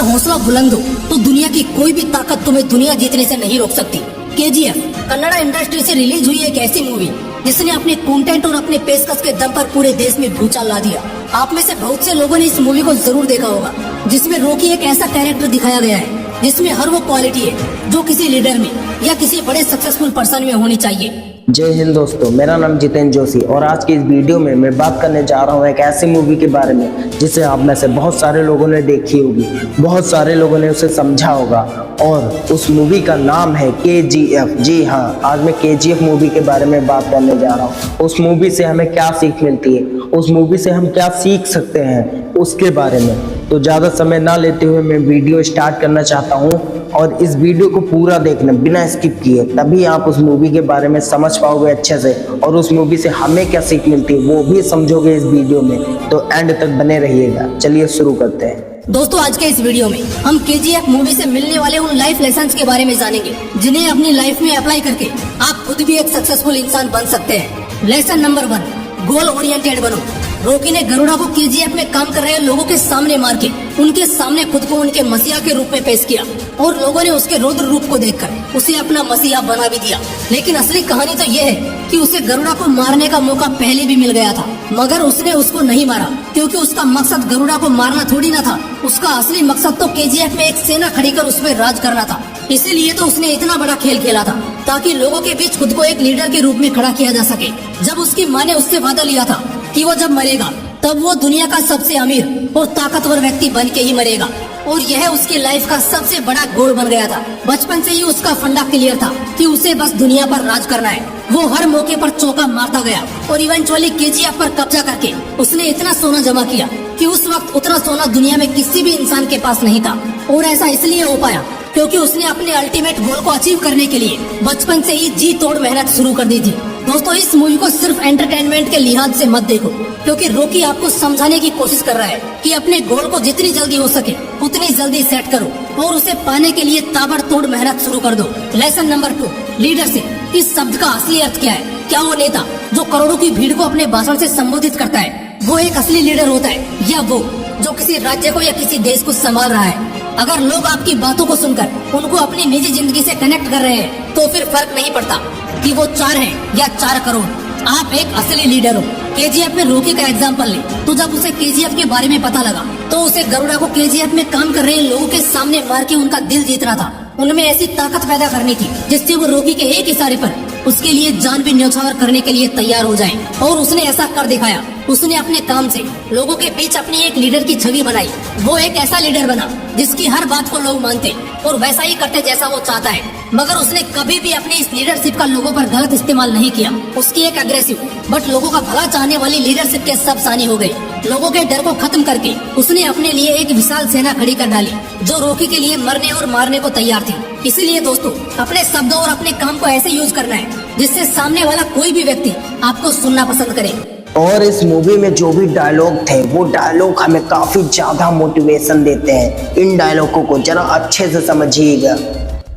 अगर हौसला बुलंद हो तो दुनिया की कोई भी ताकत तुम्हें दुनिया जीतने से नहीं रोक सकती। केजीएफ कन्नड़ा इंडस्ट्री से रिलीज हुई एक ऐसी मूवी जिसने अपने कंटेंट और अपने पेशकश के दम पर पूरे देश में भूचाल ला दिया। आप में से बहुत से लोगों ने इस मूवी को जरूर देखा होगा, जिसमें रॉकी एक ऐसा कैरेक्टर दिखाया गया है जिसमें हर वो क्वालिटी है जो किसी लीडर में या किसी बड़े सक्सेसफुल पर्सन में होनी चाहिए। जय हिंद दोस्तों, मेरा नाम जितेंद्र जोशी और आज की इस वीडियो में मैं बात करने जा रहा हूँ एक ऐसी मूवी के बारे में जिसे आप में से बहुत सारे लोगों ने देखी होगी, बहुत सारे लोगों ने उसे समझा होगा और उस मूवी का नाम है केजीएफ। जी हाँ, आज मैं केजीएफ मूवी के बारे में बात करने जा रहा हूँ। उस मूवी से हमें क्या सीख मिलती है, उस मूवी से हम क्या सीख सकते हैं, उसके बारे में। तो ज़्यादा समय ना लेते हुए मैं वीडियो स्टार्ट करना चाहता हूँ और इस वीडियो को पूरा देखना बिना स्किप किए, तभी आप उस मूवी के बारे में समझ पाओगे अच्छे से और उस मूवी से हमें क्या सीख मिलती है वो भी समझोगे इस वीडियो में। तो एंड तक बने रहिएगा। चलिए शुरू करते हैं। दोस्तों, आज के इस वीडियो में हम केजीएफ मूवी से मिलने वाले उन लाइफ लेसन्स के बारे में जानेंगे जिन्हें अपनी लाइफ में अप्लाई करके आप खुद भी एक सक्सेसफुल इंसान बन सकते हैं। लेसन नंबर 1, गोल ओरिएंटेड बनो। रॉकी ने गरुड़ा को केजीएफ में काम कर रहे लोगों के सामने मार के उनके सामने खुद को उनके मसीहा के रूप में पेश किया और लोगों ने उसके रौद्र रूप को देखकर उसे अपना मसीहा बना भी दिया। लेकिन असली कहानी तो यह है कि उसे गरुड़ा को मारने का मौका पहले भी मिल गया था, मगर उसने उसको नहीं मारा क्योंकि उसका मकसद गरुड़ा को मारना थोड़ी ना था। उसका असली मकसद तो केजीएफ में एक सेना खड़ी कर उस पर राज करना था। इसीलिए तो उसने इतना बड़ा खेल खेला था ताकि लोगों के बीच खुद को एक लीडर के रूप में खड़ा किया जा सके। जब उसकी माँ ने उससे वादा लिया था कि वो जब मरेगा तब वो दुनिया का सबसे अमीर और ताकतवर व्यक्ति बन के ही मरेगा, और यह उसकी लाइफ का सबसे बड़ा गोल बन गया था। बचपन से ही उसका फंडा क्लियर था कि उसे बस दुनिया पर राज करना है। वो हर मौके पर चौका मारता गया और इवेंचुअली केजीएफ पर कब्जा करके उसने इतना सोना जमा किया कि उस वक्त उतना सोना दुनिया में किसी भी इंसान के पास नहीं था। और ऐसा इसलिए हो पाया क्योंकि उसने अपने अल्टीमेट गोल को अचीव करने के लिए बचपन से ही जी तोड़ मेहनत शुरू कर दी थी। दोस्तों, इस मूवी को सिर्फ एंटरटेनमेंट के लिहाज से मत देखो, क्योंकि रॉकी आपको समझाने की कोशिश कर रहा है कि अपने गोल को जितनी जल्दी हो सके उतनी जल्दी सेट करो और उसे पाने के लिए ताबड़तोड़ मेहनत शुरू कर दो। Lesson number 2, leadership. इस शब्द का असली अर्थ क्या है? क्या वो नेता जो करोड़ों की भीड़ को अपने भाषण से संबोधित करता है वो एक असली लीडर होता है, या वो जो किसी राज्य को या किसी देश को संभाल रहा है? अगर लोग आपकी बातों को सुनकर उनको अपनी निजी जिंदगी से कनेक्ट कर रहे हैं तो फिर फर्क नहीं पड़ता कि वो 4 हैं या 4 करोड़, आप एक असली लीडर हो। केजीएफ में रॉकी का एग्जांपल ले तो जब उसे केजीएफ के बारे में पता लगा तो उसे गरुड़ा को केजीएफ में काम कर रहे लोगों के सामने मार के उनका दिल जीतना था। उनमें ऐसी ताकत पैदा करनी थी जिससे वो रॉकी के एक इशारे पर उसके लिए जान भी न्यौछावर करने के लिए तैयार हो जाए, और उसने ऐसा कर दिखाया। उसने अपने काम से लोगों के बीच अपनी एक लीडर की छवि बनाई। वो एक ऐसा लीडर बना जिसकी हर बात को लोग मानते और वैसा ही करते जैसा वो चाहता है। मगर उसने कभी भी अपनी इस लीडरशिप का लोगों पर गलत इस्तेमाल नहीं किया। उसकी एक अग्रेसिव बट लोगों का भला चाहने वाली लीडरशिप के सब सानी हो गई। लोगों के डर को खत्म करके उसने अपने लिए एक विशाल सेना खड़ी कर डाली जो रॉकी के लिए मरने और मारने को तैयार थी। इसीलिए दोस्तों, अपने शब्दों और अपने काम को ऐसे यूज करना है जिससे सामने वाला कोई भी व्यक्ति आपको सुनना पसंद करे। और इस मूवी में जो भी डायलॉग थे वो डायलॉग हमें काफी ज्यादा मोटिवेशन देते हैं। इन डायलॉगों को जरा अच्छे से समझिएगा।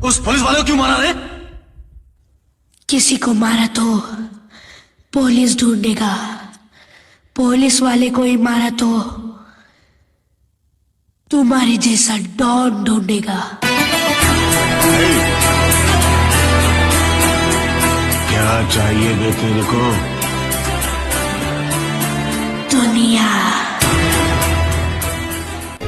उस पुलिस वाले को क्यों मारा रे? किसी को मारा तो पुलिस ढूंढेगा, पुलिस वाले को ही मारा तो तुम्हारे जैसा डॉन ढूंढेगा। क्या चाहिए बे तेरे को? दुनिया।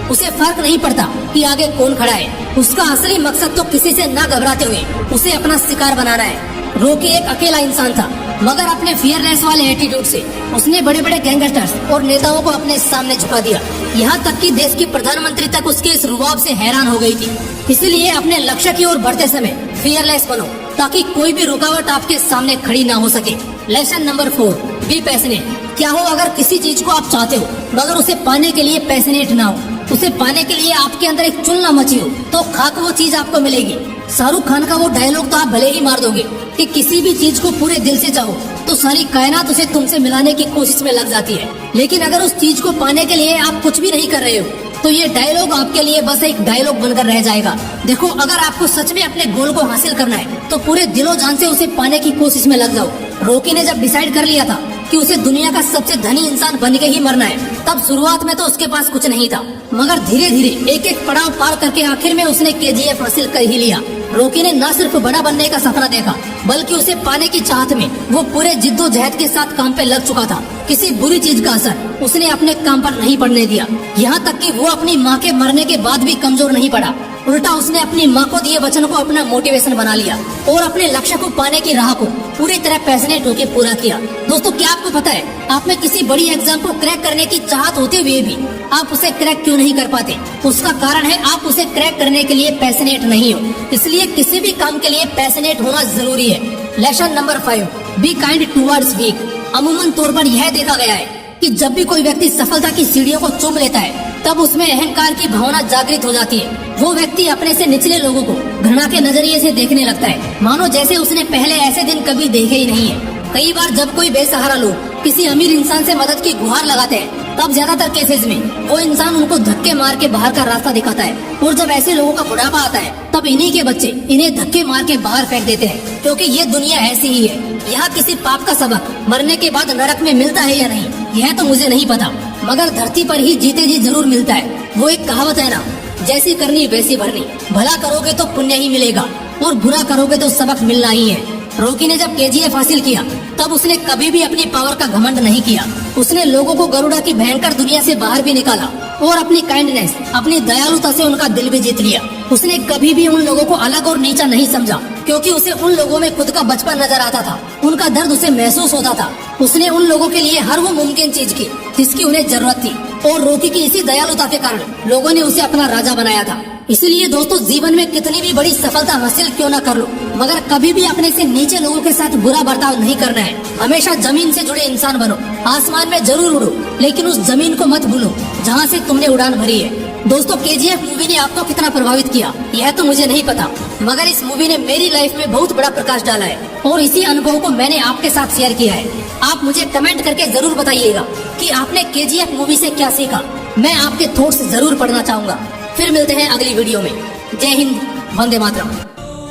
उसे फर्क नहीं पड़ता कि आगे कौन खड़ा है। उसका असली मकसद तो किसी से न घबराते हुए उसे अपना शिकार बनाना है। रॉकी एक अकेला इंसान था, मगर अपने फियरलेस वाले एटीट्यूड से उसने बड़े बड़े गैंगस्टर्स और नेताओं को अपने सामने झुका दिया। यहाँ तक कि देश की प्रधानमंत्री तक उसके इस रुबाब से हैरान हो गई थी। इसलिए अपने लक्ष्य की ओर बढ़ते समय फियरलेस बनो ताकि कोई भी रुकावट आपके सामने खड़ी ना हो सके। Lesson number 4, be passionate. क्या हो अगर किसी चीज को आप चाहते हो मगर उसे पाने के लिए पैशनेट ना हो, उसे पाने के लिए आपके अंदर एक चुलना मची हो, तो खाक वो चीज आपको मिलेगी। शाहरुख खान का वो डायलॉग तो आप भले ही मार दोगे कि किसी भी चीज को पूरे दिल से चाहो तो सारी कायनात उसे तुमसे मिलाने की कोशिश में लग जाती है, लेकिन अगर उस चीज को पाने के लिए आप कुछ भी नहीं कर रहे हो तो ये डायलॉग आपके लिए बस एक डायलॉग बनकर रह जाएगा। देखो, अगर आपको सच में अपने गोल को हासिल करना है तो पूरे दिलो जान से उसे पाने की कोशिश में लग जाओ। रॉकी ने जब डिसाइड कर लिया था कि उसे दुनिया का सबसे धनी इंसान बन के ही मरना है, तब शुरुआत में तो उसके पास कुछ नहीं था, मगर धीरे धीरे एक एक पड़ाव पार करके आखिर में उसने KGF हासिल कर ही लिया। रॉकी ने न सिर्फ बड़ा बनने का सपना देखा, बल्कि उसे पाने की चाहत में वो पूरे जिद्दोजहद के साथ काम पे लग चुका था। किसी बुरी चीज का असर उसने अपने काम पर नहीं पड़ने दिया, यहाँ तक कि वो अपनी माँ के मरने के बाद भी कमजोर नहीं पड़ा। उल्टा उसने अपनी माँ को दिए वचन को अपना मोटिवेशन बना लिया और अपने लक्ष्य को पाने की राह को पूरी तरह पैशनेट होकर पूरा किया। दोस्तों, क्या आपको पता है, आप में किसी बड़ी एग्जाम को क्रैक करने की चाहत होते हुए भी आप उसे क्रैक क्यों नहीं कर पाते? उसका कारण है आप उसे क्रैक करने के लिए पैशनेट नहीं हो। इसलिए किसी भी काम के लिए पैशनेट होना जरूरी है। Lesson number 5, be kind towards weak. अमूमन तौर पर यह देखा गया है कि जब भी कोई व्यक्ति सफलता की सीढ़ियों को चूम लेता है तब उसमें अहंकार की भावना जागृत हो जाती है। वो व्यक्ति अपने से निचले लोगों को घृणा के नजरिए से देखने लगता है, मानो जैसे उसने पहले ऐसे दिन कभी देखे ही नहीं है। कई बार जब कोई बेसहारा लोग किसी अमीर इंसान से मदद की गुहार लगाते हैं, तब ज्यादातर केसेस में वो इंसान उनको धक्के मार के बाहर का रास्ता दिखाता है, और जब ऐसे लोगों का बुढ़ापा आता है तब इन्हीं के बच्चे इन्हें धक्के मार के बाहर फेंक देते हैं, क्योंकि ये दुनिया ऐसी ही है। यहाँ किसी पाप का सबक मरने के बाद नरक में मिलता है या नहीं, यह तो मुझे नहीं पता, मगर धरती पर ही जीते जी जरूर मिलता है। वो एक कहावत है ना, जैसी करनी वैसी भरनी। भला करोगे तो पुण्य ही मिलेगा और बुरा करोगे तो सबक मिलना ही है। रॉकी ने जब KGF हासिल किया तब उसने कभी भी अपनी पावर का घमंड नहीं किया। उसने लोगों को गरुड़ा की भयंकर दुनिया से बाहर भी निकाला और अपनी काइंडनेस, अपनी दयालुता से उनका दिल भी जीत लिया। उसने कभी भी उन लोगों को अलग और नीचा नहीं समझा, क्योंकि उसे उन लोगों में खुद का बचपन नजर आता था, उनका दर्द उसे महसूस होता था। उसने उन लोगों के लिए हर वो मुमकिन चीज की जिसकी उन्हें जरूरत थी, और रॉकी की इसी दयालुता के कारण लोगों ने उसे अपना राजा बनाया था। इसलिए दोस्तों, जीवन में कितनी भी बड़ी सफलता हासिल क्यों न कर लो, मगर कभी भी अपने से नीचे लोगों के साथ बुरा बर्ताव नहीं करना है। हमेशा जमीन से जुड़े इंसान बनो। आसमान में जरूर उड़ो, लेकिन उस जमीन को मत भूलो जहाँ से तुमने उड़ान भरी है। दोस्तों, KGF मूवी ने आपको कितना प्रभावित किया यह तो मुझे नहीं पता, मगर इस मूवी ने मेरी लाइफ में बहुत बड़ा प्रकाश डाला है, और इसी अनुभव को मैंने आपके साथ शेयर किया है। आप मुझे कमेंट करके जरूर बताइएगा कि आपने KGF मूवी से क्या सीखा। मैं आपके थॉट्स जरूर पढ़ना चाहूंगा। फिर मिलते हैं अगली वीडियो में। जय हिंद, वंदे मातरम।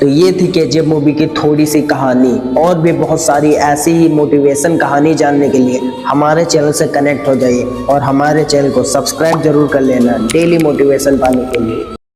तो ये थी KGF मूवी की थोड़ी सी कहानी। और भी बहुत सारी ऐसी ही मोटिवेशन कहानी जानने के लिए हमारे चैनल से कनेक्ट हो जाइए और हमारे चैनल को सब्सक्राइब जरूर कर लेना डेली मोटिवेशन पाने के लिए।